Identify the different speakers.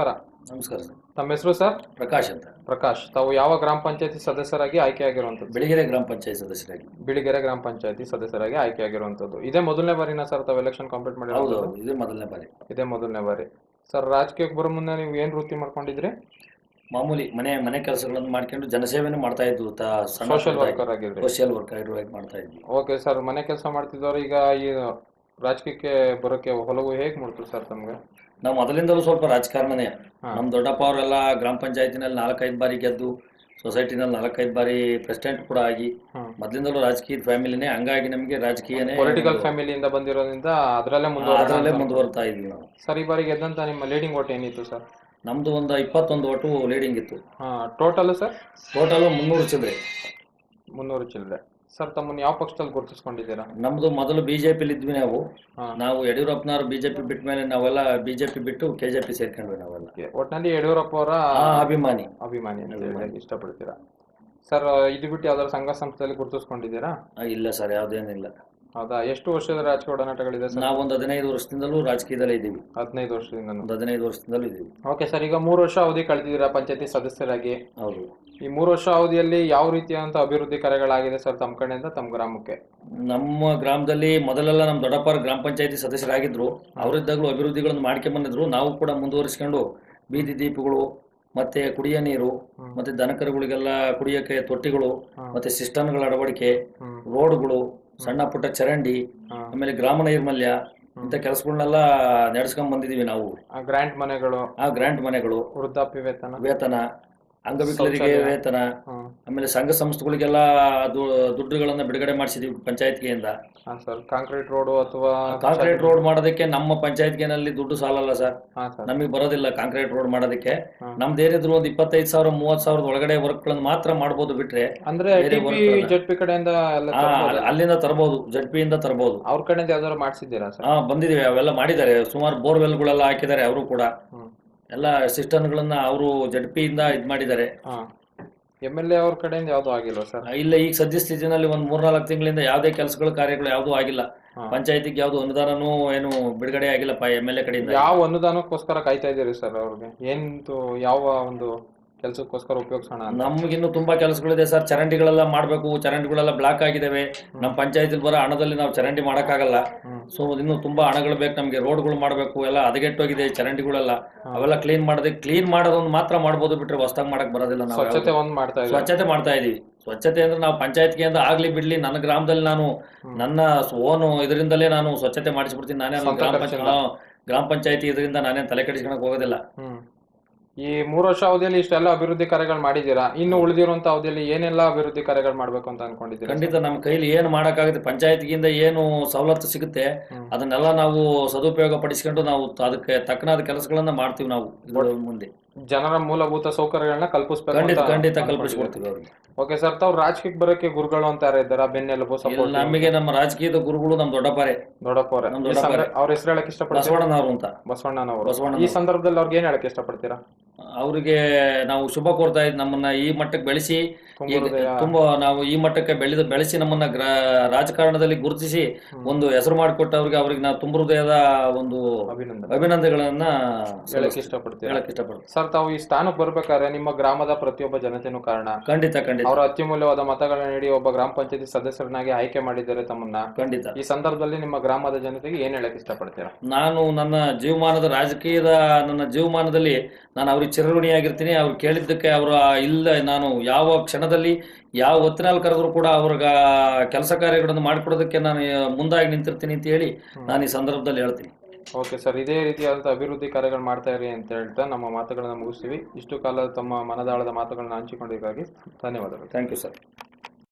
Speaker 1: ನಮಸ್ಕಾರ.
Speaker 2: ನಮಸ್ಕಾರ ಸರ್.
Speaker 1: ತಮ್ಮ ಹೆಸರು ಸರ್?
Speaker 2: ಪ್ರಕಾಶ್ ಅಂತ.
Speaker 1: ಪ್ರಕಾಶ್. ತಾವು ಯಾವ ಗ್ರಾಮ ಪಂಚಾಯತಿ ಸದಸ್ಯರಾಗಿ ಆಯ್ಕೆಯಾಗಿರುವಂಥದ್ದು?
Speaker 2: ಬೆಳಗೆರೆ ಗ್ರಾಮ ಪಂಚಾಯತ್ ಸದಸ್ಯರಾಗಿ.
Speaker 1: ಬಿಳಿಗೆರೆ ಗ್ರಾಮ ಪಂಚಾಯತಿ ಸದಸ್ಯರಾಗಿ ಆಯ್ಕೆಯಾಗಿರುವಂಥದ್ದು. ಇದೇ ಮೊದಲನೇ ಬಾರಿನಾ ಸರ್ ತಾವು ಎಲೆಕ್ಷನ್ ಕಂಪ್ಲೀಟ್
Speaker 2: ಹೌದು
Speaker 1: ಮಾಡಿರೋದು?
Speaker 2: ಹೌದು, ಇದೇ ಮೊದಲನೇ ಬಾರಿ.
Speaker 1: ಇದೇ ಮೊದಲನೇ ಬಾರಿ. ಸರ್, ರಾಜಕೀಯಕ್ಕೆ ಬರೋ ಮುನ್ನ ನೀವು ಏನು ವೃತ್ತಿ ಮಾಡ್ಕೊಂಡಿದ್ರಿ?
Speaker 2: ಮಾಮೂಲಿ ಮನೆ ಕೆಲಸಗಳನ್ನು ಮಾಡ್ಕೊಂಡು ಜನಸೇವೆನೂ ಮಾಡ್ತಾ ಇದ್ವು.
Speaker 1: ಸೋಷಿಯಲ್ ವರ್ಕರ್ ಆಗಿದ್ರಿ?
Speaker 2: ಸೋಷಿಯಲ್ ವರ್ಕರ್ ಮಾಡ್ತಾ ಇದ್ವಿ.
Speaker 1: ಓಕೆ ಸರ್, ಮನೆ ಕೆಲಸ ಮಾಡ್ತಿದ್ದವ್ರು ಈಗ ಈ ರಾಜಕೀಯಕ್ಕೆ ಬರೋಕ್ಕೆ ಒಲವು ಹೇಗೆ ಮೂಡ್ತು ಸರ್ ತಮ್ಗೆ?
Speaker 2: ನಾವು ಮೊದಲಿಂದಲೂ ಸ್ವಲ್ಪ ರಾಜಕಾರಣನೇ.
Speaker 1: ಹಾ.
Speaker 2: ನಮ್ಮ ದೊಡ್ಡಪ್ಪ ಅವರೆಲ್ಲ ಗ್ರಾಮ ಪಂಚಾಯತಿನಲ್ಲಿ 4-5 ಬಾರಿ ಗೆದ್ದು, ಸೊಸೈಟಿನಲ್ಲಿ 4-5 ಬಾರಿ ಪ್ರೆಸಿಡೆಂಟ್ ಕೂಡ ಆಗಿ, ಮೊದಲಿಂದಲೂ ರಾಜಕೀಯದ ಫ್ಯಾಮಿಲಿನೇ. ಹಂಗಾಗಿ ನಮಗೆ ರಾಜಕೀಯನೇ
Speaker 1: ಪೊಲಿಟಿಕಲ್ ಫ್ಯಾಮಿಲಿಯಿಂದ ಬಂದಿರೋದ್ರಿಂದ ಅದರಲ್ಲೇ
Speaker 2: ಮುಂದುವರ್ತಾ ಇದ್ವಿ ನಾವು.
Speaker 1: ಸರ್, ಈ ಬಾರಿ ಗೆದ್ದಂತ ನಿಮ್ಮ ಲೀಡಿಂಗ್ ವೋಟ್ ಏನಿತ್ತು ಸರ್?
Speaker 2: ನಮ್ದು ಒಂದು 21 ಓಟು ಲೀಡಿಂಗ್ ಇತ್ತು.
Speaker 1: Total sir?
Speaker 2: ಟೋಟಲ್ 300 ಚಿಲ್ಲರೆ.
Speaker 1: 300 ಚಿಲ್ಲರೆ. ಸರ್, ತಮ್ಮನ್ನು ಯಾವ ಪಕ್ಷದಲ್ಲಿ ಗುರುತಿಸ್ಕೊಂಡಿದ್ದೀರಾ?
Speaker 2: ನಮ್ದು ಮೊದಲು ಬಿಜೆಪಿಲಿ ಇದ್ವಿ ನಾವು ಯಡಿಯೂರಪ್ಪನವ್ರು ಬಿಜೆಪಿ ಬಿಟ್ಟ ಮೇಲೆ ನಾವೆಲ್ಲ ಬಿಜೆಪಿ ಬಿಟ್ಟು ಕೆಜೆಪಿ ಸೇರ್ಕೊಂಡ್ವಿ ನಾವೆಲ್ಲ.
Speaker 1: ಒಟ್ಟಿನಲ್ಲಿ ಯಡಿಯೂರಪ್ಪ ಅವರ
Speaker 2: ಅಭಿಮಾನಿ
Speaker 1: ಅಂತ ಹೇಳಕ್ ಇಷ್ಟಪಡ್ತೀರಾ? ಸರ್, ಇದು ಬಿಟ್ಟು ಯಾವ್ದಾದ್ರು ಸಂಘ ಸಂಸ್ಥೆಯಲ್ಲಿ ಗುರುತಿಸ್ಕೊಂಡಿದ್ದೀರಾ?
Speaker 2: ಇಲ್ಲ ಸರ್, ಯಾವುದೇನಿಲ್ಲ.
Speaker 1: ಹೌದಾ? ಎಷ್ಟು ವರ್ಷದ ರಾಜಕೀಯ ಒಡನಾಟಗಳಿದೆ ಸರ್?
Speaker 2: ನಾವು ಒಂದು 15 ವರ್ಷದಿಂದಲೂ ರಾಜಕೀಯದಲ್ಲೇ ಇದ್ದೀವಿ.
Speaker 1: 15 ವರ್ಷದಿಂದ?
Speaker 2: ಒಂದು 15 ವರ್ಷದಿಂದಲೂ ಇದ್ದೀವಿ.
Speaker 1: ಓಕೆ ಸರ್, ಈಗ 3 ವರ್ಷ ಅವಧಿ ಕಳೆದಿದ್ದೀರಾ ಪಂಚಾಯತಿ ಸದಸ್ಯರಾಗಿ.
Speaker 2: ಹೌದು.
Speaker 1: ಈ 3 ವರ್ಷ ಅವಧಿಯಲ್ಲಿ ಯಾವ ರೀತಿಯಾದಂಥ ಅಭಿವೃದ್ಧಿ ಕಾರ್ಯಗಳಾಗಿದೆ ಸರ್ ತಮ್ಮ ಕಡೆಯಿಂದ ತಮ್ಮ ಗ್ರಾಮಕ್ಕೆ?
Speaker 2: ನಮ್ಮ ಗ್ರಾಮದಲ್ಲಿ ಮೊದಲೆಲ್ಲ ನಮ್ಮ ದೊಡ್ಡಪ್ಪ ಗ್ರಾಮ ಪಂಚಾಯತಿ ಸದಸ್ಯರಾಗಿದ್ರು. ಅವರಿದ್ದಾಗಲೂ ಅಭಿವೃದ್ಧಿಗಳನ್ನು ಮಾಡ್ಕೊಂಡ್ಬಂದಿದ್ರು. ನಾವು ಕೂಡ ಮುಂದುವರಿಸ್ಕೊಂಡು ಬೀದಿ ದೀಪಗಳು, ಮತ್ತೆ ಕುಡಿಯ ನೀರು, ಮತ್ತೆ ದನಕರುಗಳಿಗೆಲ್ಲ ಕುಡಿಯೋಕೆ ತೊಟ್ಟಿಗಳು, ಮತ್ತೆ ಸಿಸ್ಟಮ್ಗಳ ಅಳವಡಿಕೆ, ರೋಡ್ಗಳು, ಸಣ್ಣ ಪುಟ್ಟ ಚರಂಡಿ, ಆಮೇಲೆ ಗ್ರಾಮ ನೈರ್ಮಲ್ಯ, ಇಂಥ ಕೆಲಸಗಳನ್ನೆಲ್ಲ ನಡೆಸ್ಕೊಂಡ್ ಬಂದಿದೀವಿ ನಾವು. ಗ್ರಾಂಟ್ ಮನೆಗಳು,
Speaker 1: ವೃದ್ಧಾಪ್ಯ ವೇತನ,
Speaker 2: ಅಂಗವಿಕಲರಿಗೆ ವೇತನ, ಆಮೇಲೆ ಸಂಘ ಸಂಸ್ಥೆಗಳಿಗೆಲ್ಲ ದುಡ್ಡುಗಳನ್ನ ಬಿಡುಗಡೆ ಮಾಡಿಸಿದೀವಿ ಪಂಚಾಯತ್ಗೆಯಿಂದ.
Speaker 1: ಕಾಂಕ್ರೀಟ್ ರೋಡ್ ಅಥವಾ
Speaker 2: ಕಾಂಕ್ರೀಟ್ ರೋಡ್ ಮಾಡೋದಕ್ಕೆ ನಮ್ಮ ಪಂಚಾಯತ್ಗೆನಲ್ಲಿ ದುಡ್ಡು ಸಾಲಲ್ಲ ಸರ್. ನಮಗೆ ಬರೋದಿಲ್ಲ ಕಾಂಕ್ರೀಟ್ ರೋಡ್ ಮಾಡೋದಕ್ಕೆ. ನಮ್ದೇನಿದ್ರು ಒಂದು 25,000 30,000 ಒಳಗಡೆ ವರ್ಕ್ಗಳನ್ನು ಮಾತ್ರ ಮಾಡ್ಬೋದು. ಬಿಟ್ರೆ
Speaker 1: ಅಂದ್ರೆ ಜೆಡ್ಪಿ ಕಡೆಯಿಂದ
Speaker 2: ಅಲ್ಲಿಂದ ತರಬಹುದು, ಜೆಡ್ಪಿಯಿಂದ ತರಬಹುದು.
Speaker 1: ಅವ್ರ ಕಡೆಯಿಂದ ಯಾವ್ದಾದ್ರು ಮಾಡಿಸಿದ್ದೀರಾ ಸರ್?
Speaker 2: ಬಂದಿದೀವಿ, ಅವೆಲ್ಲ ಮಾಡಿದ್ದಾರೆ. ಸುಮಾರು ಬೋರ್ವೆಲ್ಗಳೆಲ್ಲ ಹಾಕಿದ್ದಾರೆ ಅವರು ಕೂಡ. ಎಲ್ಲ ಸಿಸ್ಟಮ್ಗಳನ್ನ ಅವರು ಜಡ್ಪಿಯಿಂದ ಇದು ಮಾಡಿದ್ದಾರೆ.
Speaker 1: MLA ಅವ್ರ ಕಡೆಯಿಂದ ಯಾವ್ದು ಆಗಿಲ್ಲ ಸರ್?
Speaker 2: ಇಲ್ಲ, ಈಗ ಸದ್ಯ ಸ್ಥಿತಿನಲ್ಲಿ ಒಂದು 3-4 ತಿಂಗಳಿಂದ ಯಾವುದೇ ಕೆಲಸಗಳು ಕಾರ್ಯಗಳು ಯಾವ್ದು ಆಗಿಲ್ಲ. ಪಂಚಾಯತಿಗೆ ಯಾವ್ದು ಅನುದಾನನೂ ಏನು ಬಿಡುಗಡೆ ಆಗಿಲ್ಲ MLA ಕಡೆಯಿಂದ.
Speaker 1: ಯಾವ ಅನುದಾನಕ್ಕೋಸ್ಕರ ಕಾಯ್ತಾ ಇದ್ದೀರಿ ಸರ್? ಅವ್ರಿಗೆ ಏನು ಯಾವ ಒಂದು ಕೆಲಸಕ್ಕೋಸ್ಕರ ಉಪಯೋಗಿಸೋಣ?
Speaker 2: ನಮ್ಗಿನ್ನು ತುಂಬಾ ಕೆಲಸಗಳಿದೆ ಸರ್. ಚರಂಡಿಗಳೆಲ್ಲ ಮಾಡ್ಬೇಕು, ಚರಂಡಿಗಳೆಲ್ಲ ಬ್ಲಾಕ್ ಆಗಿದಾವೆ. ನಮ್ಮ ಪಂಚಾಯತಿಲಿ ಬರೋ ಹಣದಲ್ಲಿ ನಾವು ಚರಂಡಿ ಮಾಡಕ್ಕಾಗಲ್ಲ. ಸೊ ಇನ್ನು ತುಂಬಾ ಹಣಗಳು ಬೇಕು ನಮ್ಗೆ. ರೋಡ್ಗಳು ಮಾಡ್ಬೇಕು, ಎಲ್ಲ ಹದಗೆಟ್ಟೋಗಿದೆ ಚರಂಡಿಗಳೆಲ್ಲ. ಅವೆಲ್ಲ ಕ್ಲೀನ್ ಮಾಡೋದೊಂದು ಮಾತ್ರ ಮಾಡ್ಬೋದು, ಬಿಟ್ರೆ ಹೊಸದಾಗಿ ಮಾಡಕ್ ಬರೋದಿಲ್ಲ. ನಾವು ಸ್ವಚ್ಛತೆ ಮಾಡ್ತಾ ಇದೀವಿ. ಸ್ವಚ್ಛತೆ ಅಂದ್ರೆ ನಾವು ಪಂಚಾಯತ್ಗೆಯಿಂದ ಆಗ್ಲಿ ಬಿಡ್ಲಿ, ನನ್ನ ಗ್ರಾಮದಲ್ಲಿ ನಾನು ನನ್ನ ಓನು ಇದರಿಂದಲೇ ನಾನು ಸ್ವಚ್ಛತೆ ಮಾಡಿಸ್ಬಿಡ್ತೀನಿ ನಾನೇ. ಗ್ರಾಮ ಪಂಚಾಯತಿ ಇದರಿಂದ ನಾನೇನು ತಲೆ ಕೆಡಿಸ್ಕೊಳಕ್ ಹೋಗೋದಿಲ್ಲ.
Speaker 1: ಈ 3 ವರ್ಷ ಅವಧಿಯಲ್ಲಿ ಇಷ್ಟೆಲ್ಲ ಅಭಿವೃದ್ಧಿ ಕಾರ್ಯಗಳು ಮಾಡಿದ್ದೀರಾ. ಇನ್ನು ಉಳಿದಿರುವಂತ ಅವಧಿಯಲ್ಲಿ ಏನೆಲ್ಲ ಅಭಿವೃದ್ಧಿ ಕಾರ್ಯಗಳು ಮಾಡ್ಬೇಕು ಅಂತ ಅನ್ಕೊಂಡಿದ್ದೀರಾ?
Speaker 2: ಖಂಡಿತ ನಮ್ಮ ಕೈಲಿ ಏನು ಮಾಡಕ್ಕಾಗುತ್ತೆ, ಪಂಚಾಯತ್ಗಿಂದ ಏನು ಸವಲತ್ತು ಸಿಗುತ್ತೆ ಅದನ್ನೆಲ್ಲ ನಾವು ಸದುಪಯೋಗ ಪಡಿಸ್ಕೊಂಡು ನಾವು ಅದಕ್ಕೆ ತಕ್ಕನಾದ ಕೆಲಸಗಳನ್ನ ಮಾಡ್ತೀವಿ ನಾವು ಮುಂದೆ.
Speaker 1: ಜನರ ಮೂಲಭೂತ ಸೌಕರ್ಯಗಳನ್ನ ಕಲ್ಪಿಸ್ಬೇಕು.
Speaker 2: ಖಂಡಿತ ಕಲ್ಪಿಸ್ಕೊಡ್ತೀವಿ ಅವ್ರಿಗೆ.
Speaker 1: ಓಕೆ ಸರ್, ತಾವು ರಾಜಕೀಯಕ್ಕೆ ಬರೋಕ್ಕೆ ಗುರುಗಳು ಅಂತ ಯಾರು ಇದ್ದಾರಾ? ಬೆನ್ನೆಲುಬು ಸಪೋರ್ಟ್?
Speaker 2: ನಮಗೆ ನಮ್ಮ ರಾಜಕೀಯದ ಗುರುಗಳು ನಮ್ಮ ದೊಡ್ಡಪ್ಪರೇ.
Speaker 1: ಅವ್ರ ಹೆಸರು ಹೇಳಕ್ ಇಷ್ಟಪಡ್ತೀರಾ?
Speaker 2: ಬಸವಣ್ಣನವರು ಅಂತ.
Speaker 1: ಬಸವಣ್ಣನವರು. ಈ ಸಂದರ್ಭದಲ್ಲಿ ಅವ್ರಿಗೆ ಏನ್ ಹೇಳಕ್ ಇಷ್ಟಪಡ್ತೀರಾ?
Speaker 2: ಅವರಿಗೆ ನಾವು ಶುಭ ಕೋರ್ತಾ ಇದ್ ನಮ್ಮನ್ನ ಈ ಮಟ್ಟಕ್ಕೆ ಬೆಳೆಸಿ, ನಾವು ಈ ಮಟ್ಟಕ್ಕೆ ಬೆಳೆಸಿ ನಮ್ಮನ್ನ ರಾಜಕಾರಣದಲ್ಲಿ ಗುರುತಿಸಿ ಒಂದು ಹೆಸರು ಮಾಡಿಕೊಟ್ಟವ್ರಿಗೆ ಅವ್ರಿಗೆ ನಾವು ತುಂಬ ಹೃದಯದ ಒಂದು ಅಭಿನಂದನೆಗಳನ್ನ ಹೇಳಕ್ ಇಷ್ಟಪಡ್ತೀವಿ.
Speaker 1: ಸರ್, ತಾವು ಈ ಸ್ಥಾನಕ್ಕೆ ಬರ್ಬೇಕಾದ್ರೆ ನಿಮ್ಮ ಗ್ರಾಮದ ಪ್ರತಿಯೊಬ್ಬ ಜನತೆನೂ ಕಾರಣ.
Speaker 2: ಖಂಡಿತ
Speaker 1: ಅವರ ಅತ್ಯಮೂಲ್ಯವಾದ ಮತಗಳನ್ನ ನೀಡಿ ಒಬ್ಬ ಗ್ರಾಮ ಪಂಚಾಯತಿ ಸದಸ್ಯರನ್ನಾಗಿ ಆಯ್ಕೆ ಮಾಡಿದ್ದಾರೆ ತಮ್ಮನ್ನ.
Speaker 2: ಖಂಡಿತ. ಈ
Speaker 1: ಸಂದರ್ಭದಲ್ಲಿ ನಿಮ್ಮ ಗ್ರಾಮದ ಜನತೆಗೆ ಏನ್ ಹೇಳಕ್ ಇಷ್ಟಪಡ್ತೀರಾ?
Speaker 2: ನಾನು ನನ್ನ ಜೀವಮಾನದಲ್ಲಿ ನಾನು ಅವ್ರಿಗೆ ಚಿರಋಣಿಯಾಗಿರ್ತೀನಿ. ಅವ್ರು ಕೇಳಿದ್ದಕ್ಕೆ ನಾನು ಯಾವ ಕ್ಷಣದಲ್ಲಿ ಯಾವ ಹೊತ್ತಿನಲ್ಲಿ ಕರೆದ್ರು ಕೂಡ ಅವ್ರಿಗೆ ಕೆಲಸ ಕಾರ್ಯಗಳನ್ನು ಮಾಡಿಕೊಡೋದಕ್ಕೆ ನಾನು ಮುಂದಾಗಿ ನಿಂತಿರ್ತೀನಿ ಅಂತ ಹೇಳಿ ನಾನು ಈ ಸಂದರ್ಭದಲ್ಲಿ ಹೇಳ್ತೀನಿ.
Speaker 1: ಓಕೆ ಸರ್, ಇದೇ ರೀತಿಯಾದಂಥ ಅಭಿವೃದ್ಧಿ ಕಾರ್ಯಗಳು ಮಾಡ್ತಾ ಇರಿ ಅಂತ ಹೇಳ್ತಾ ನಮ್ಮ ಮಾತುಗಳನ್ನ ಮುಗಿಸ್ತೀವಿ. ಇಷ್ಟು ಕಾಲ ತಮ್ಮ ಮನದಾಳದ ಮಾತುಗಳನ್ನ ಹಂಚಿಕೊಂಡಿದ್ದಕ್ಕಾಗಿ ಧನ್ಯವಾದಗಳು.
Speaker 2: Thank you sir.